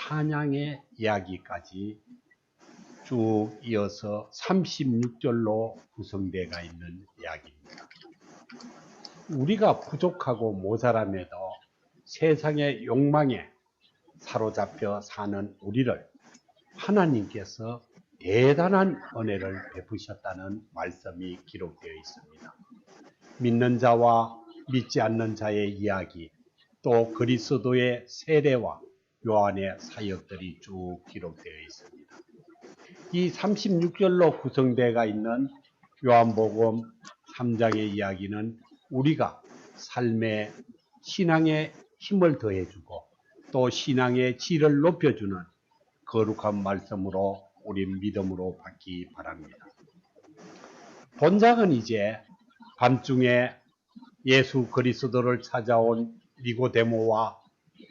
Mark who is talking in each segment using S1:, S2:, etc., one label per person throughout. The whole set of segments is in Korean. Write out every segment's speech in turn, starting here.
S1: 찬양의 이야기까지 쭉 이어서 36절로 구성되어 있는 이야기입니다. 우리가 부족하고 모자람에도 세상의 욕망에 사로잡혀 사는 우리를 하나님께서 대단한 은혜를 베푸셨다는 말씀이 기록되어 있습니다. 믿는 자와 믿지 않는 자의 이야기, 또 그리스도의 세례와 요한의 사역들이 쭉 기록되어 있습니다. 이 36절로 구성되어 있는 요한복음 3장의 이야기는 우리가 삶의 신앙에 힘을 더해주고 또 신앙의 질을 높여주는 거룩한 말씀으로 우리 믿음으로 받기 바랍니다. 본장은 이제 밤중에 예수 그리스도를 찾아온 니고데모와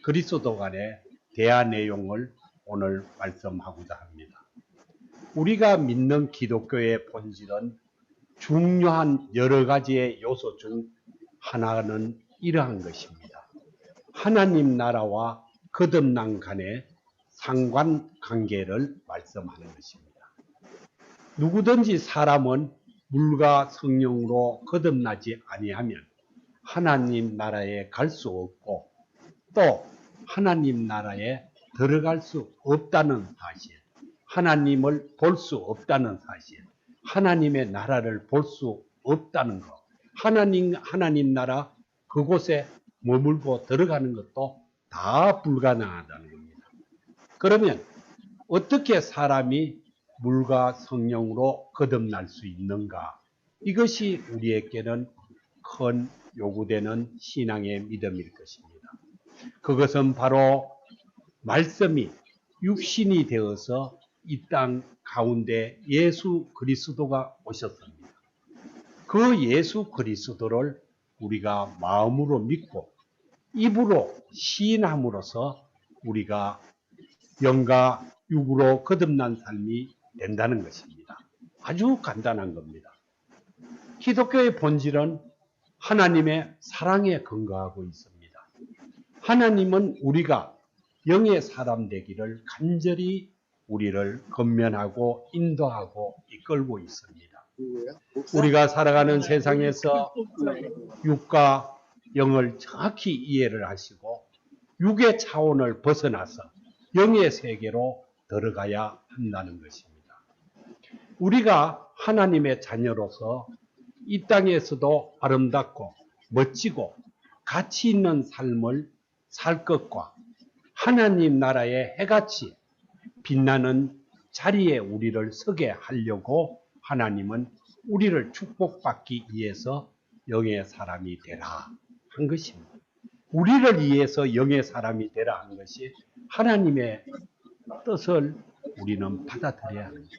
S1: 그리스도 간의 대화 내용을 오늘 말씀하고자 합니다. 우리가 믿는 기독교의 본질은 중요한 여러 가지의 요소 중 하나는 이러한 것입니다. 하나님 나라와 거듭남 간의 상관관계를 말씀하는 것입니다. 누구든지 사람은 물과 성령으로 거듭나지 아니하면 하나님 나라에 갈 수 없고 또 하나님 나라에 들어갈 수 없다는 사실, 하나님을 볼 수 없다는 사실, 하나님의 나라를 볼 수 없다는 것, 하나님 나라 그곳에 머물고 들어가는 것도 다 불가능하다는 겁니다. 그러면 어떻게 사람이 물과 성령으로 거듭날 수 있는가? 이것이 우리에게는 큰 요구되는 신앙의 믿음일 것입니다. 그것은 바로 말씀이 육신이 되어서 이 땅 가운데 예수 그리스도가 오셨습니다. 그 예수 그리스도를 우리가 마음으로 믿고 입으로 시인함으로써 우리가 영과 육으로 거듭난 삶이 된다는 것입니다. 아주 간단한 겁니다. 기독교의 본질은 하나님의 사랑에 근거하고 있습니다. 하나님은 우리가 영의 사람 되기를 간절히 우리를 건면하고 인도하고 이끌고 있습니다. 우리가 살아가는 세상에서 육과 영을 정확히 이해를 하시고 육의 차원을 벗어나서 영의 세계로 들어가야 한다는 것입니다. 우리가 하나님의 자녀로서 이 땅에서도 아름답고 멋지고 가치 있는 삶을 살 것과 하나님 나라의 해같이 빛나는 자리에 우리를 서게 하려고 하나님은 우리를 축복받기 위해서 영의 사람이 되라 한 것입니다. 우리를 위해서 영의 사람이 되라 한 것이 하나님의 뜻을 우리는 받아들여야 합니다.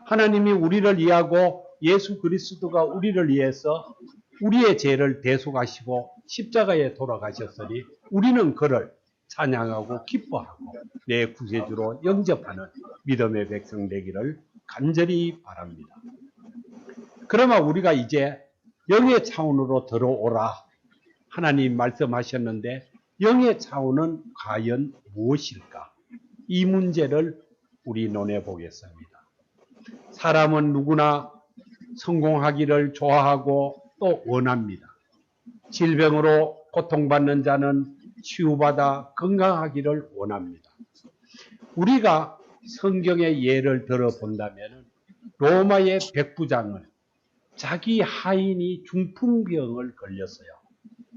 S1: 하나님이 우리를 위하고 예수 그리스도가 우리를 위해서 우리의 죄를 대속하시고 십자가에 돌아가셨으니 우리는 그를 찬양하고 기뻐하고 내 구세주로 영접하는 믿음의 백성 되기를 간절히 바랍니다. 그러면 우리가 이제 영의 차원으로 들어오라 하나님 말씀하셨는데 영의 차원은 과연 무엇일까? 이 문제를 우리 논해 보겠습니다. 사람은 누구나 성공하기를 좋아하고 또 원합니다. 질병으로 고통받는 자는 치유받아 건강하기를 원합니다. 우리가 성경의 예를 들어본다면 로마의 백부장은 자기 하인이 중풍병을 걸렸어요.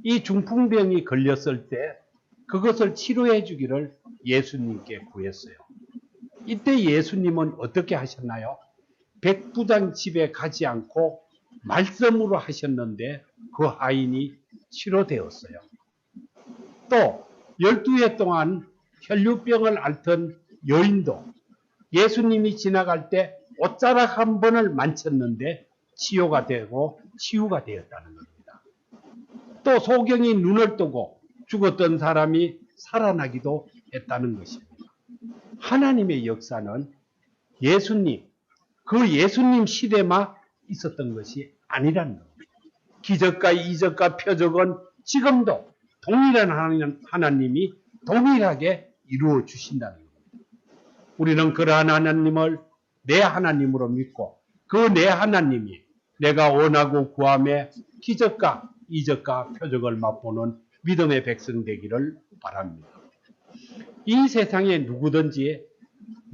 S1: 이 중풍병이 걸렸을 때 그것을 치료해 주기를 예수님께 구했어요. 이때 예수님은 어떻게 하셨나요? 백부장 집에 가지 않고 말씀으로 하셨는데 그 하인이 치료되었어요. 또 12해 동안 혈류병을 앓던 여인도 예수님이 지나갈 때 옷자락 한 번을 만졌는데 치유가 되고 치유가 되었다는 겁니다. 또 소경이 눈을 뜨고 죽었던 사람이 살아나기도 했다는 것입니다. 하나님의 역사는 예수님, 그 예수님 시대만 있었던 것이 아니라는 겁니다. 기적과 이적과 표적은 지금도 동일한 하나님이 동일하게 이루어 주신다는 겁니다. 우리는 그러한 하나님을 내 하나님으로 믿고 그 내 하나님이 내가 원하고 구함에 기적과 이적과 표적을 맛보는 믿음의 백성 되기를 바랍니다. 이 세상에 누구든지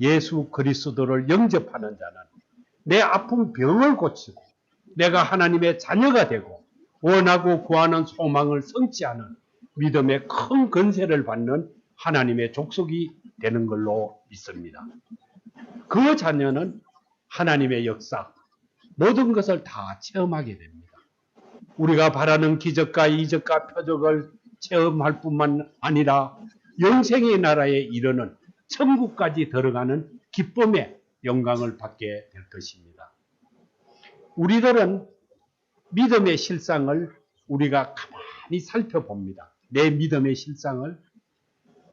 S1: 예수 그리스도를 영접하는 자는 내 아픈 병을 고치고 내가 하나님의 자녀가 되고 원하고 구하는 소망을 성취하는 믿음의 큰 권세를 받는 하나님의 족속이 되는 걸로 믿습니다. 그 자녀는 하나님의 역사, 모든 것을 다 체험하게 됩니다. 우리가 바라는 기적과 이적과 표적을 체험할 뿐만 아니라 영생의 나라에 이르는 천국까지 들어가는 기쁨의 영광을 받게 될 것입니다. 우리들은 믿음의 실상을 우리가 가만히 살펴봅니다. 내 믿음의 실상을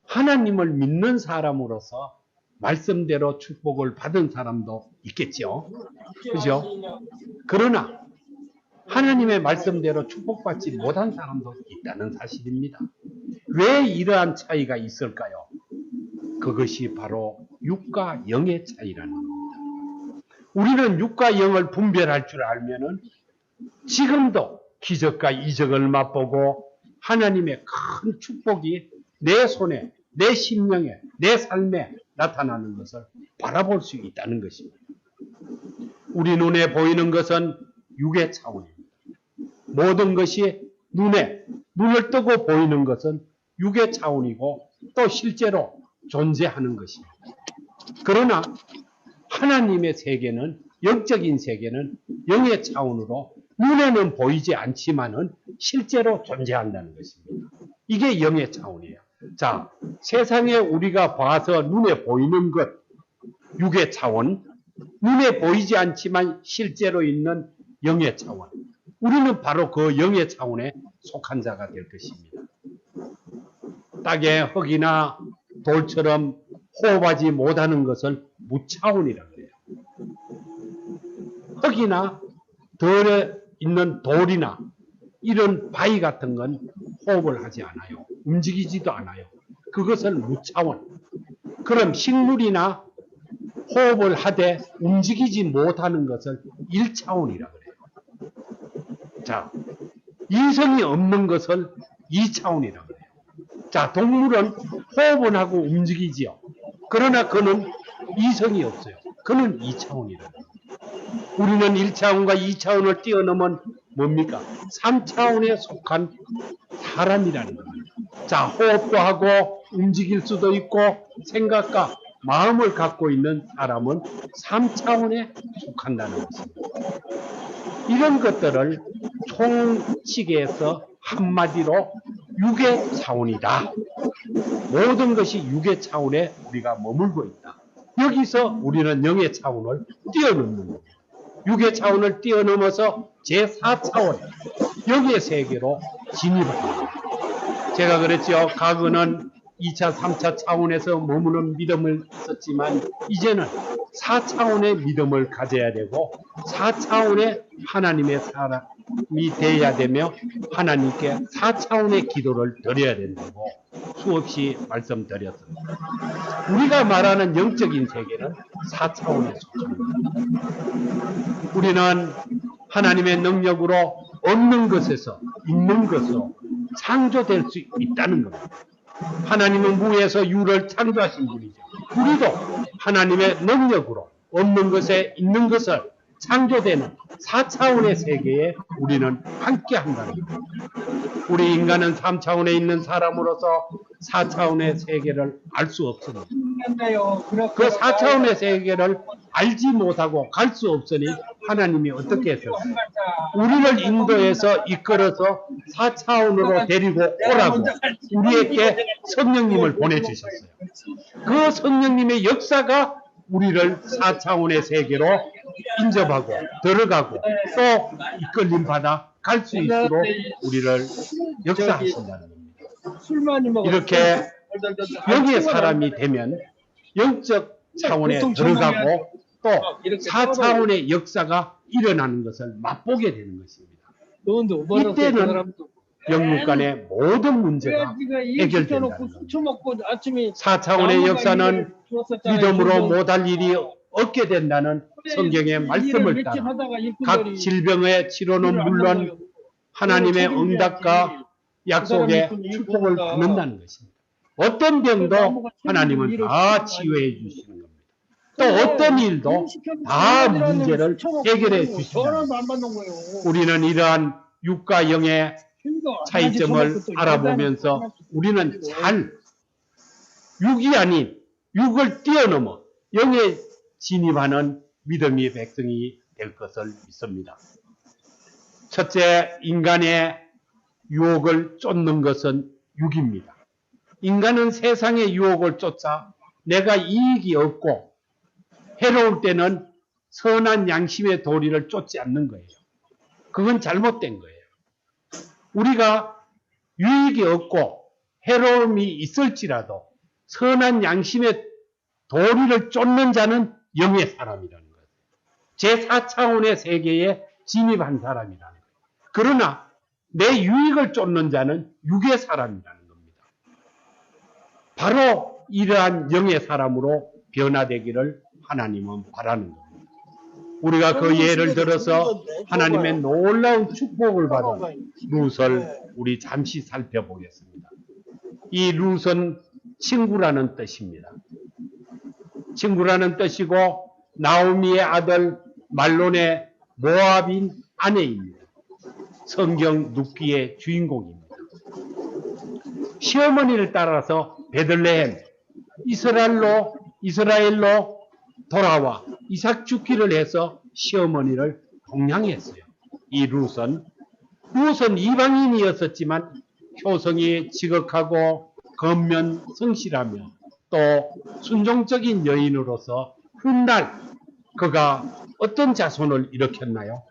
S1: 하나님을 믿는 사람으로서 말씀대로 축복을 받은 사람도 있겠죠. 그죠? 그러나 하나님의 말씀대로 축복받지 못한 사람도 있다는 사실입니다. 왜 이러한 차이가 있을까요? 그것이 바로 육과 영의 차이라는 겁니다. 우리는 육과 영을 분별할 줄 알면은 지금도 기적과 이적을 맛보고 하나님의 큰 축복이 내 손에, 내 심령에, 내 삶에 나타나는 것을 바라볼 수 있다는 것입니다. 우리 눈에 보이는 것은 육의 차원입니다. 모든 것이 눈을 뜨고 보이는 것은 육의 차원이고 또 실제로 존재하는 것입니다. 그러나 하나님의 세계는, 영적인 세계는 영의 차원으로 눈에는 보이지 않지만은 실제로 존재한다는 것입니다. 이게 영의 차원이에요. 자, 세상에 우리가 봐서 눈에 보이는 것, 육의 차원, 눈에 보이지 않지만 실제로 있는 영의 차원. 우리는 바로 그 영의 차원에 속한 자가 될 것입니다. 땅의 흙이나 돌처럼 호흡하지 못하는 것을 무차원이라고 해요. 흙이나 덜에 있는 돌이나 이런 바위 같은 건 호흡을 하지 않아요. 움직이지도 않아요. 그것을 무차원. 그럼 식물이나 호흡을 하되 움직이지 못하는 것을 1차원이라고 해요. 자, 이성이 없는 것을 2차원이라고 해요. 자, 동물은 호흡은 하고 움직이지요. 그러나 그는 이성이 없어요. 그는 2차원이라고 해요. 우리는 1차원과 2차원을 뛰어넘은 뭡니까? 3차원에 속한 사람이라는 겁니다. 자, 호흡도 하고 움직일 수도 있고 생각과 마음을 갖고 있는 사람은 3차원에 속한다는 것입니다. 이런 것들을 총치게해서 한마디로 육의 차원이다. 모든 것이 육의 차원에 우리가 머물고 있다. 여기서 우리는 영의 차원을 뛰어넘는 겁니다. 육의 차원을 뛰어넘어서 제4차원, 영의 세계로 진입합니다. 제가 그랬죠. 과거는 2차, 3차 차원에서 머무는 믿음을 썼지만 이제는 4차원의 믿음을 가져야 되고 4차원의 하나님의 사람이 되어야 되며 하나님께 4차원의 기도를 드려야 된다고 수없이 말씀드렸습니다. 우리가 말하는 영적인 세계는 4차원에 속합니다. 우리는 하나님의 능력으로 없는 것에서 있는 것으로 창조될 수 있다는 겁니다. 하나님은 무에서 유를 창조하신 분이죠. 우리도 하나님의 능력으로 없는 것에 있는 것을 창조되는 4차원의 세계에 우리는 함께 한다는 겁니다. 우리 인간은 3차원에 있는 사람으로서 4차원의 세계를 알 수 없습니다. 그 4차원의 세계를 알지 못하고 갈 수 없으니 하나님이 어떻게 했었어요? 우리를 인도해서 이끌어서 4차원으로 데리고 오라고 우리에게 성령님을 보내주셨어요. 그 성령님의 역사가 우리를 4차원의 세계로 인접하고 들어가고 또 이끌림 받아 갈 수 있도록 우리를 역사하신다는 겁니다. 이렇게 여기에 사람이 되면 영적 차원에 들어가고 또 4차원의 역사가 일어나는 것을 맛보게 되는 것입니다. 이때는 영육 간의 모든 문제가 해결된다는 겁니다. 4차원의 역사는 믿음으로 못할 일이 없게 된다는 성경의 말씀을 따라 각 질병의 치료는 물론 하나님의 응답과 약속의 축복을 받는다는 것입니다. 어떤 병도 하나님은 다 치유해 주시는 겁니다. 또 어떤 일도 다 문제를 해결해 주신다. 우리는 이러한 육과 영의 차이점을 알아보면서 우리는 잘 육이 아닌 육을 뛰어넘어 영에 진입하는 믿음의 백성이 될 것을 믿습니다. 첫째, 인간의 유혹을 쫓는 것은 육입니다. 인간은 세상의 유혹을 쫓아 내가 이익이 없고 해로울 때는 선한 양심의 도리를 쫓지 않는 거예요. 그건 잘못된 거예요. 우리가 유익이 없고 해로움이 있을지라도 선한 양심의 도리를 쫓는 자는 영의 사람이라는 거예요. 제4차원의 세계에 진입한 사람이라는 거예요. 그러나 내 유익을 쫓는 자는 육의 사람이라는 겁니다. 바로 이러한 영의 사람으로 변화되기를 하나님은 바라는 겁니다. 우리가 그 예를 들어서 하나님의 놀라운 축복을 받은 룻을 우리 잠시 살펴보겠습니다. 이 룻은 친구라는 뜻입니다. 친구라는 뜻이고 나오미의 아들 말론의 모압인 아내입니다. 성경 룻기의 주인공입니다. 시어머니를 따라서 베들레헴 이스라엘로 돌아와 이삭 죽기를 해서 시어머니를 동양했어요. 이 룻은 이방인이었었지만 효성이 지극하고 건면 성실하며 또 순종적인 여인으로서 훗날 그가 어떤 자손을 일으켰나요?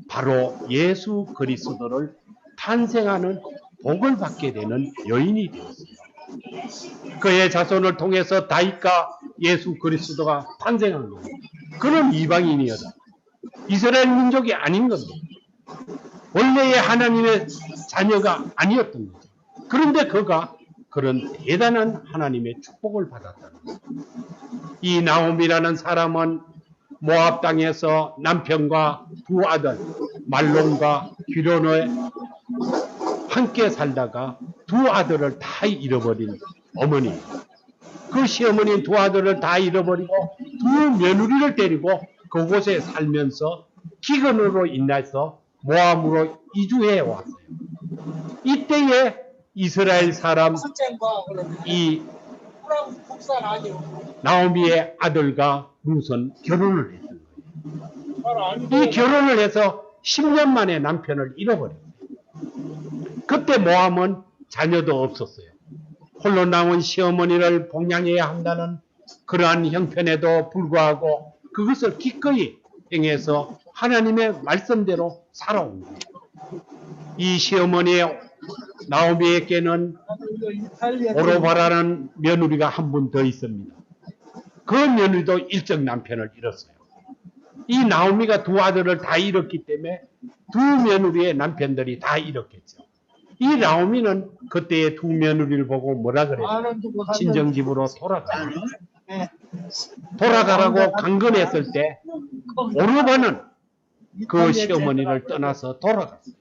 S1: 바로 예수 그리스도를 탄생하는 복을 받게 되는 여인이 되었어요. 그의 자손을 통해서 다윗과 예수 그리스도가 탄생한 겁니다. 그는 이방인이었다. 이스라엘 민족이 아닌 겁니다. 원래의 하나님의 자녀가 아니었던 거죠. 그런데 그가 그런 대단한 하나님의 축복을 받았다는 거죠. 이 나오미라는 사람은 모압 땅에서 남편과 두 아들 말론과 기론을 함께 살다가 두 아들을 다 잃어버린 어머니. 그 시어머니는 두 아들을 다 잃어버리고 두 며느리를 데리고 그곳에 살면서 기근으로 인해서 모압으로 이주해 왔어요. 이때에 이스라엘 사람 이 나오미의 아들과 룻은 결혼을 했던 거예요. 이 결혼을 해서 10년 만에 남편을 잃어버렸어요. 그때 모압은 자녀도 없었어요. 홀로 나온 시어머니를 봉양해야 한다는 그러한 형편에도 불구하고 그것을 기꺼이 행해서 하나님의 말씀대로 살아온 거예요. 이 시어머니의 나오미에게는 오로바라는 며느리가 한 분 더 있습니다. 그 며느리도 일찍 남편을 잃었어요. 이 나오미가 두 아들을 다 잃었기 때문에 두 며느리의 남편들이 다 잃었겠죠. 이 나오미는 그때의 두 며느리를 보고 뭐라 그래요? 친정집으로 돌아가라고 강건했을 때 오르바는 그 시어머니를 떠나서 돌아갔어요.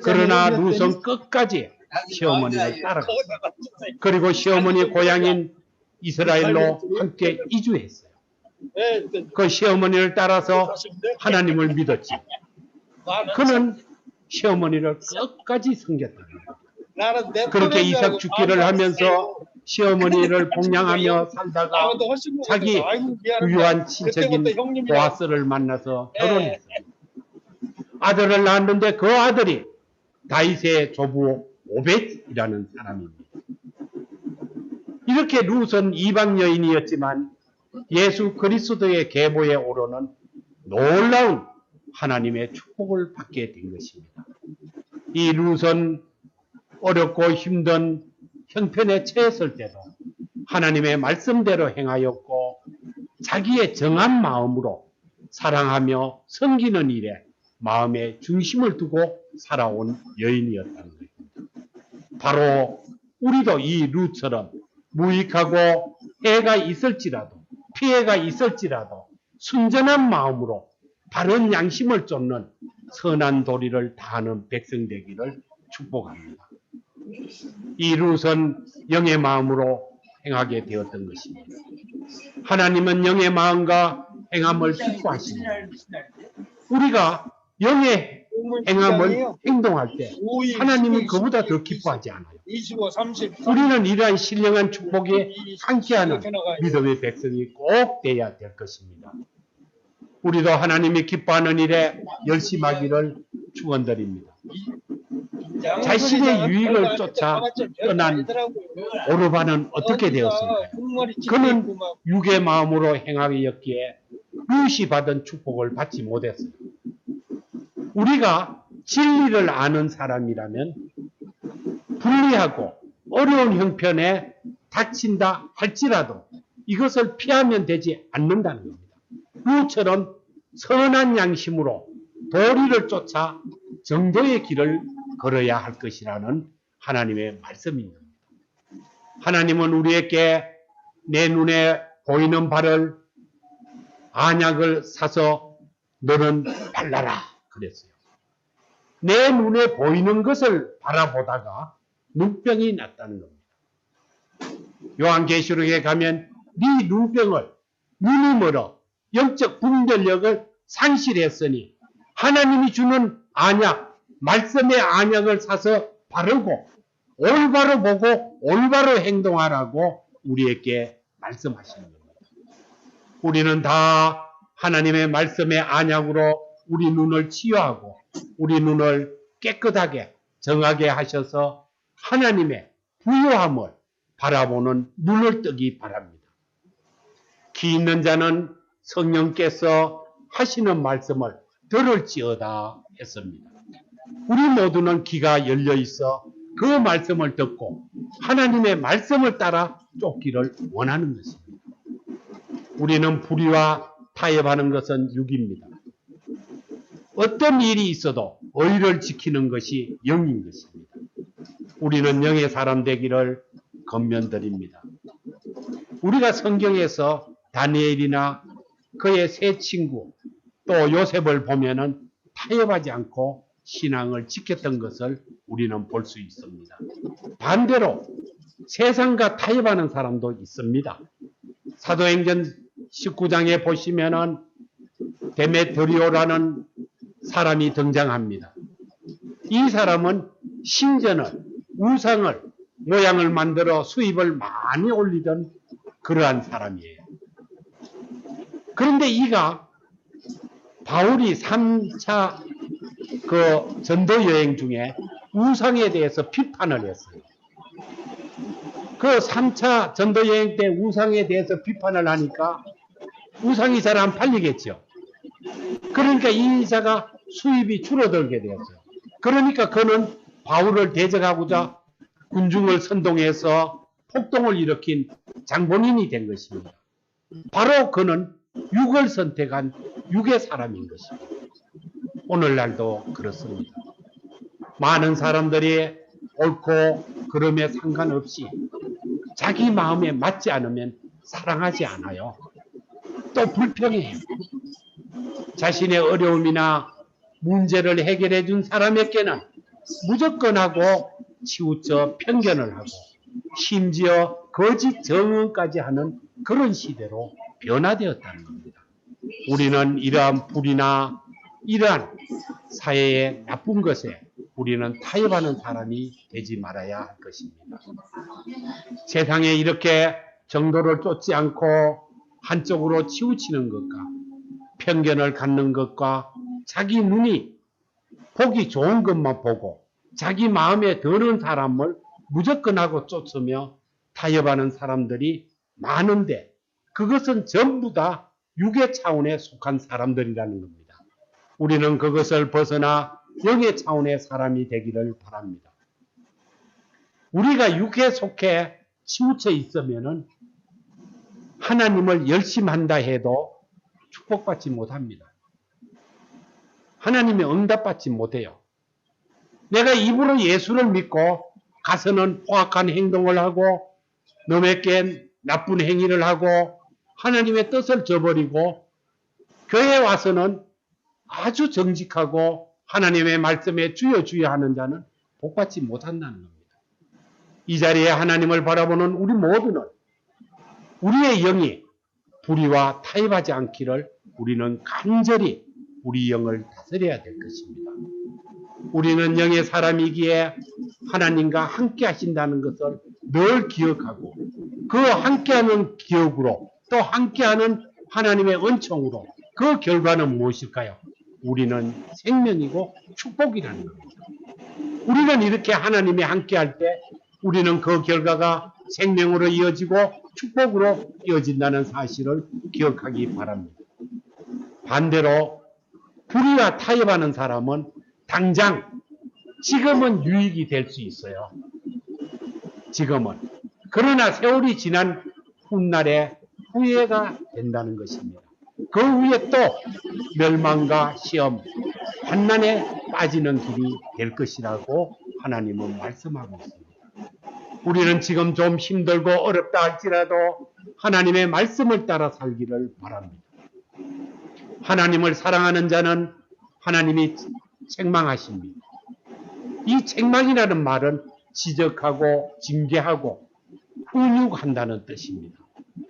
S1: 그러나 룻은 끝까지 시어머니를 따라갔어요. 그리고 시어머니 고향인 이스라엘로 함께 이주했어요. 그 시어머니를 따라서 하나님을 믿었지. 그는 시어머니를 끝까지 섬겼다. 그렇게 이삭 죽기를 하면서 시어머니를 봉양하며 살다가 자기 부유한 친척인 보아스를 만나서 결혼했어요. 아들을 낳았는데 그 아들이 다윗의 조부 오벳이라는 사람입니다. 이렇게 룻은 이방 여인이었지만 예수 그리스도의 계보에 오르는 놀라운 하나님의 축복을 받게 된 것입니다. 이 룻은 어렵고 힘든 형편에 처했을 때도 하나님의 말씀대로 행하였고 자기의 정한 마음으로 사랑하며 섬기는 일에 마음의 중심을 두고 살아온 여인이었다는 것입니다. 바로 우리도 이 룻처럼 무익하고 해가 있을지라도 피해가 있을지라도 순전한 마음으로 바른 양심을 쫓는 선한 도리를 다하는 백성 되기를 축복합니다. 이 룻은 영의 마음으로 행하게 되었던 것입니다. 하나님은 영의 마음과 행함을 기뻐하십니다. 우리가 영의 행함을 행동할 때 하나님은 그보다 더 기뻐하지 않아요.
S2: 25, 30,
S1: 우리는 이러한 신령한 축복에 함께하는 믿음의 백성이 꼭 돼야 될 것입니다. 우리도 하나님이 기뻐하는 일에 열심하기를 축원드립니다. 자신의 유익을 쫓아 떠난 오르반은 어떻게 되었습니까? 그는 육의 마음으로 행하였기에 룻이 받은 축복을 받지 못했어요. 우리가 진리를 아는 사람이라면 불리하고 어려운 형편에 닥친다 할지라도 이것을 피하면 되지 않는다는 겁니다. 룻처럼 선한 양심으로 도리를 쫓아 정도의 길을 걸어야 할 것이라는 하나님의 말씀입니다. 하나님은 우리에게 내 눈에 보이는 바를 안약을 사서 너는 발라라 그랬어요. 내 눈에 보이는 것을 바라보다가 눈병이 났다는 겁니다. 요한계시록에 가면 네 눈병을 눈이 멀어 영적 분별력을 상실했으니 하나님이 주는 안약, 말씀의 안약을 사서 바르고 올바로 보고 올바로 행동하라고 우리에게 말씀하시는 겁니다. 우리는 다 하나님의 말씀의 안약으로 우리 눈을 치유하고 우리 눈을 깨끗하게 정하게 하셔서 하나님의 부요함을 바라보는 눈을 뜨기 바랍니다. 기 있는 자는 성령께서 하시는 말씀을 들을지어다 했습니다. 우리 모두는 귀가 열려 있어 그 말씀을 듣고 하나님의 말씀을 따라 쫓기를 원하는 것입니다. 우리는 불의와 타협하는 것은 육입니다. 어떤 일이 있어도 의를 지키는 것이 영인 것입니다. 우리는 영의 사람 되기를 권면드립니다. 우리가 성경에서 다니엘이나 그의 세 친구 또 요셉을 보면은 타협하지 않고 신앙을 지켰던 것을 우리는 볼 수 있습니다. 반대로 세상과 타협하는 사람도 있습니다. 사도행전 19장에 보시면은 데메트리오라는 사람이 등장합니다. 이 사람은 신전을, 우상을, 모양을 만들어 수입을 많이 올리던 그러한 사람이에요. 그런데 이가 바울이 3차 그 전도 여행 중에 우상에 대해서 비판을 했어요. 그 3차 전도 여행 때 우상에 대해서 비판을 하니까 우상이 잘 안 팔리겠죠. 그러니까 이 이사가 수입이 줄어들게 되었어요. 그러니까 그는 바울을 대적하고자 군중을 선동해서 폭동을 일으킨 장본인이 된 것입니다. 바로 그는 육을 선택한 육의 사람인 것입니다. 오늘날도 그렇습니다. 많은 사람들이 옳고 그름에 상관없이 자기 마음에 맞지 않으면 사랑하지 않아요. 또 불평해요. 자신의 어려움이나 문제를 해결해 준 사람에게는 무조건 하고 치우쳐 편견을 하고 심지어 거짓 정언까지 하는 그런 시대로 변화되었다는 겁니다. 우리는 이러한 불이나 이러한 사회의 나쁜 것에 우리는 타협하는 사람이 되지 말아야 할 것입니다. 세상에 이렇게 정도를 쫓지 않고 한쪽으로 치우치는 것과 편견을 갖는 것과 자기 눈이 보기 좋은 것만 보고 자기 마음에 드는 사람을 무조건 하고 쫓으며 타협하는 사람들이 많은데 그것은 전부 다 육의 차원에 속한 사람들이라는 겁니다. 우리는 그것을 벗어나 영의 차원의 사람이 되기를 바랍니다. 우리가 육에 속해 치우쳐 있으면은 하나님을 열심한다 해도 축복받지 못합니다. 하나님의 응답받지 못해요. 내가 입으로 예수를 믿고 가서는 포악한 행동을 하고 너에게 나쁜 행위를 하고 하나님의 뜻을 저버리고 교회에 와서는 아주 정직하고 하나님의 말씀에 주여 주여 하는 자는 복받지 못한다는 겁니다. 이 자리에 하나님을 바라보는 우리 모두는 우리의 영이 불의와 타협하지 않기를 우리는 간절히 우리 영을 다스려야 될 것입니다. 우리는 영의 사람이기에 하나님과 함께 하신다는 것을 늘 기억하고 그 함께하는 기억으로 또 함께하는 하나님의 은총으로 그 결과는 무엇일까요? 우리는 생명이고 축복이라는 겁니다. 우리는 이렇게 하나님이 함께할 때 우리는 그 결과가 생명으로 이어지고 축복으로 이어진다는 사실을 기억하기 바랍니다. 반대로 불의와 타협하는 사람은 당장 지금은 유익이 될 수 있어요. 지금은. 그러나 세월이 지난 훗날에 후회가 된다는 것입니다. 그 후에 또 멸망과 시험, 환난에 빠지는 길이 될 것이라고 하나님은 말씀하고 있습니다. 우리는 지금 좀 힘들고 어렵다 할지라도 하나님의 말씀을 따라 살기를 바랍니다. 하나님을 사랑하는 자는 하나님이 책망하십니다. 이 책망이라는 말은 지적하고 징계하고 훈육한다는 뜻입니다.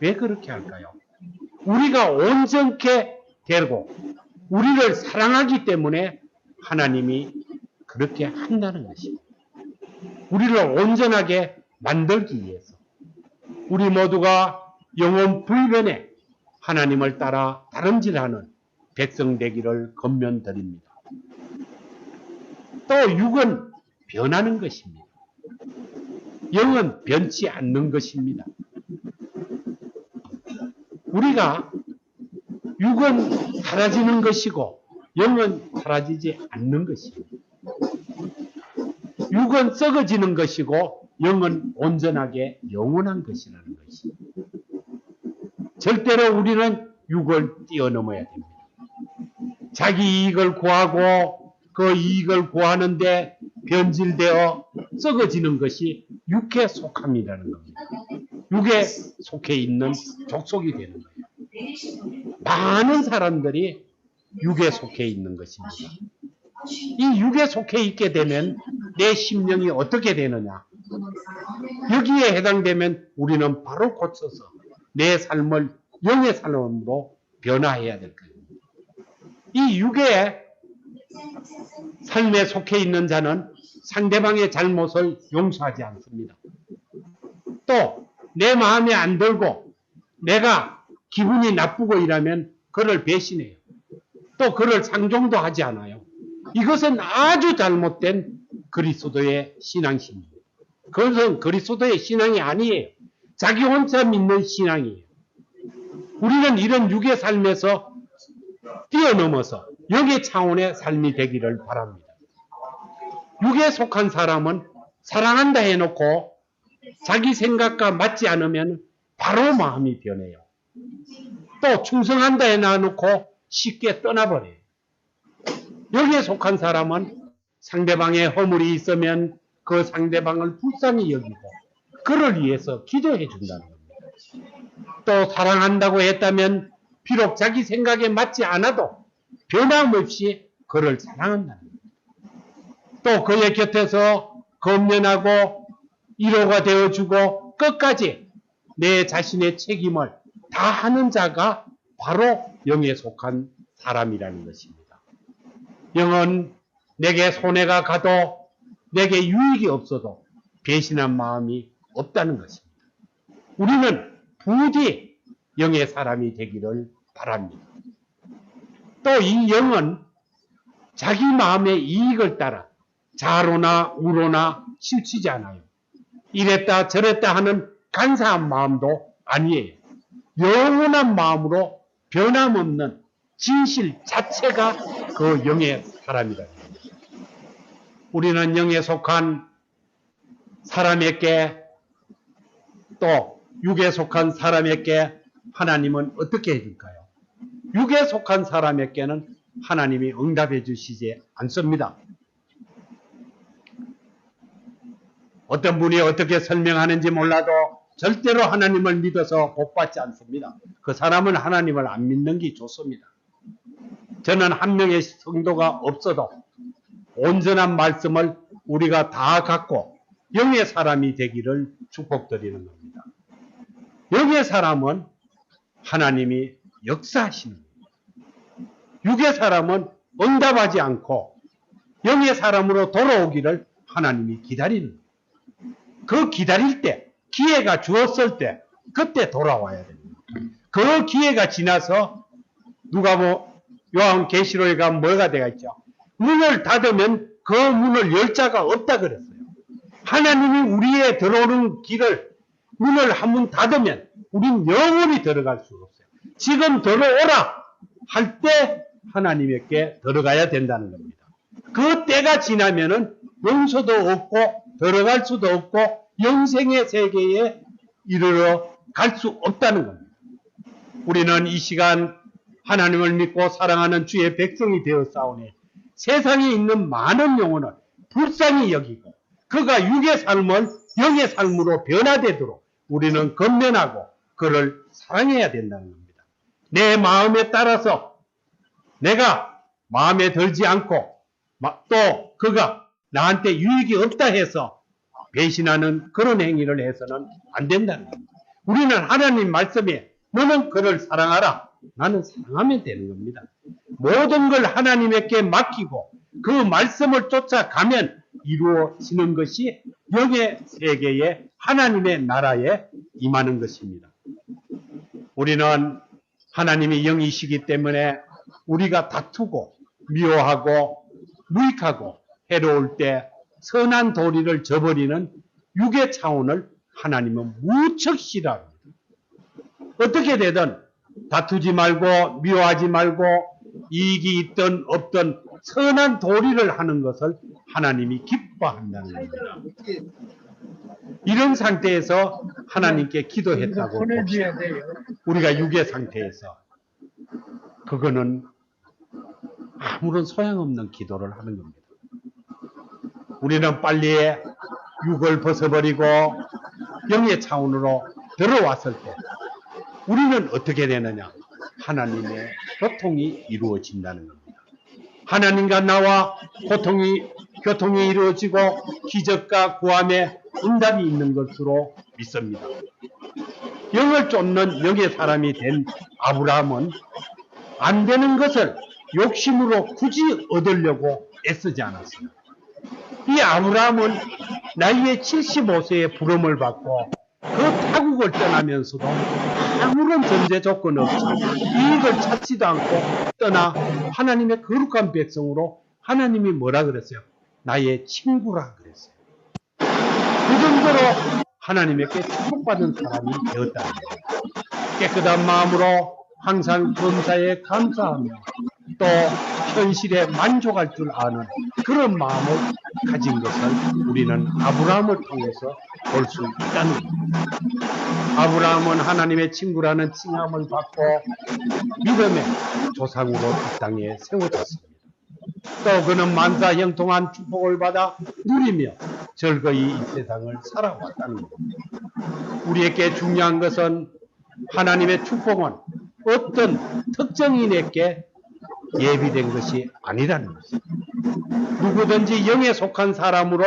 S1: 왜 그렇게 할까요? 우리가 온전케 되고 우리를 사랑하기 때문에 하나님이 그렇게 한다는 것입니다. 우리를 온전하게 만들기 위해서 우리 모두가 영혼 불변에 하나님을 따라 다름질하는 백성 되기를 권면드립니다. 또 육은 변하는 것입니다. 영은 변치 않는 것입니다. 우리가 육은 사라지는 것이고 영은 사라지지 않는 것입니다. 육은 썩어지는 것이고 영은 온전하게 영원한 것이라는 것입니다. 절대로 우리는 육을 뛰어넘어야 됩니다. 자기 이익을 구하고 그 이익을 구하는데 변질되어 썩어지는 것이 육에 속함이라는 겁니다. 육에 속해 있는 족속이 되는 거예요. 많은 사람들이 육에 속해 있는 것입니다. 이 육에 속해 있게 되면 내 심령이 어떻게 되느냐? 여기에 해당되면 우리는 바로 고쳐서 내 삶을 영의 삶으로 변화해야 될 거예요. 이 육의 삶에 속해 있는 자는 상대방의 잘못을 용서하지 않습니다. 또 내 마음에 안 들고 내가 기분이 나쁘고 이러면 그를 배신해요. 또 그를 상종도 하지 않아요. 이것은 아주 잘못된 그리스도의 신앙심입니다. 그것은 그리스도의 신앙이 아니에요. 자기 혼자 믿는 신앙이에요. 우리는 이런 육의 삶에서 뛰어넘어서 영의 차원의 삶이 되기를 바랍니다. 육에 속한 사람은 사랑한다 해놓고 자기 생각과 맞지 않으면 바로 마음이 변해요. 또 충성한다 해놔놓고 쉽게 떠나버려요. 여기에 속한 사람은 상대방의 허물이 있으면 그 상대방을 불쌍히 여기고 그를 위해서 기도해 준다는 겁니다. 또 사랑한다고 했다면 비록 자기 생각에 맞지 않아도 변함없이 그를 사랑한다는 겁니다. 또 그의 곁에서 건면하고 위로가 되어주고 끝까지 내 자신의 책임을 다하는 자가 바로 영에 속한 사람이라는 것입니다. 영은 내게 손해가 가도 내게 유익이 없어도 배신한 마음이 없다는 것입니다. 우리는 부디 영의 사람이 되기를 바랍니다. 또 이 영은 자기 마음의 이익을 따라 좌로나 우로나 치우치지 않아요. 이랬다 저랬다 하는 간사한 마음도 아니에요. 영원한 마음으로 변함없는 진실 자체가 그 영의 사람이다. 우리는 영에 속한 사람에게 또 육에 속한 사람에게 하나님은 어떻게 해줄까요? 육에 속한 사람에게는 하나님이 응답해 주시지 않습니다. 어떤 분이 어떻게 설명하는지 몰라도 절대로 하나님을 믿어서 복받지 않습니다. 그 사람은 하나님을 안 믿는 게 좋습니다. 저는 한 명의 성도가 없어도 온전한 말씀을 우리가 다 갖고 영의 사람이 되기를 축복드리는 겁니다. 영의 사람은 하나님이 역사하시는 겁니다. 육의 사람은 응답하지 않고 영의 사람으로 돌아오기를 하나님이 기다리는 겁니다. 그 기다릴 때, 기회가 주었을 때 그때 돌아와야 됩니다. 그 기회가 지나서 요한계시록에 가면 뭐가 되어 있죠? 문을 닫으면 그 문을 열 자가 없다 그랬어요. 하나님이 우리의 들어오는 길을 문을 한번 닫으면 우린 영원히 들어갈 수가 없어요. 지금 들어오라 할 때 하나님께 들어가야 된다는 겁니다. 그 때가 지나면은 용서도 없고 들어갈 수도 없고 영생의 세계에 이르러 갈 수 없다는 겁니다. 우리는 이 시간 하나님을 믿고 사랑하는 주의 백성이 되었사오니 세상에 있는 많은 영혼을 불쌍히 여기고 그가 육의 삶을 영의 삶으로 변화되도록 우리는 건면하고 그를 사랑해야 된다는 겁니다. 내 마음에 따라서 내가 마음에 들지 않고 또 그가 나한테 유익이 없다 해서 배신하는 그런 행위를 해서는 안 된다는 겁니다. 우리는 하나님 말씀에 너는 그를 사랑하라. 나는 사랑하면 되는 겁니다. 모든 걸 하나님께 맡기고 그 말씀을 쫓아가면 이루어지는 것이 영의 세계에 하나님의 나라에 임하는 것입니다. 우리는 하나님이 영이시기 때문에 우리가 다투고 미워하고 무익하고 해로울 때 선한 도리를 저버리는 육의 차원을 하나님은 무척 싫어합니다. 어떻게 되든 다투지 말고 미워하지 말고 이익이 있든 없든 선한 도리를 하는 것을 하나님이 기뻐한다는 겁니다. 이런 상태에서 하나님께 기도했다고 봅시다. 우리가 육의 상태에서 그거는 아무런 소용없는 기도를 하는 겁니다. 우리는 빨리 육을 벗어버리고 영의 차원으로 들어왔을 때 우리는 어떻게 되느냐? 하나님의 교통이 이루어진다는 겁니다. 하나님과 나와 교통이 이루어지고 기적과 구함의 응답이 있는 것으로 믿습니다. 영을 쫓는 영의 사람이 된 아브라함은 안 되는 것을 욕심으로 굳이 얻으려고 애쓰지 않았어요. 이 아브라함은 나이에 75세의 부름을 받고 그 타국을 떠나면서도 아무런 전제 조건 없이 이익을 찾지도 않고 떠나 하나님의 거룩한 백성으로 하나님이 뭐라 그랬어요? 나의 친구라 그랬어요. 그 정도로 하나님께 축복받은 사람이 되었다는 거예요. 깨끗한 마음으로 항상 범사에 감사하며 또 현실에 만족할 줄 아는 그런 마음을 가진 것을 우리는 아브라함을 통해서 볼 수 있다는 겁니다. 아브라함은 하나님의 친구라는 칭함을 받고 믿음의 조상으로 이 땅에 세워졌습니다. 또 그는 만사 형통한 축복을 받아 누리며 즐거이 이 세상을 살아왔다는 겁니다. 우리에게 중요한 것은 하나님의 축복은 어떤 특정인에게 예비된 것이 아니라는 것입니다. 누구든지 영에 속한 사람으로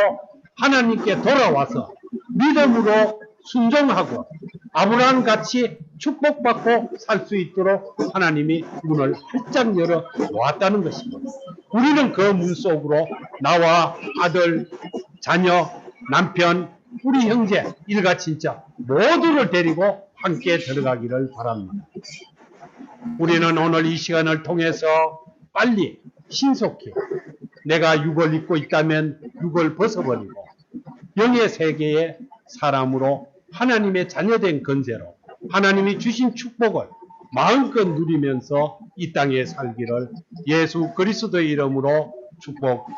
S1: 하나님께 돌아와서 믿음으로 순종하고 아브라함 같이 축복받고 살 수 있도록 하나님이 문을 활짝 열어 놓았다는 것입니다. 우리는 그 문 속으로 나와 아들, 자녀, 남편, 우리 형제, 일가 친척 모두를 데리고 함께 들어가기를 바랍니다. 우리는 오늘 이 시간을 통해서 빨리 신속히 내가 육을 입고 있다면 육을 벗어버리고 영의 세계의 사람으로 하나님의 자녀된 건세로 하나님이 주신 축복을 마음껏 누리면서 이 땅에 살기를 예수 그리스도의 이름으로 축복드립니다.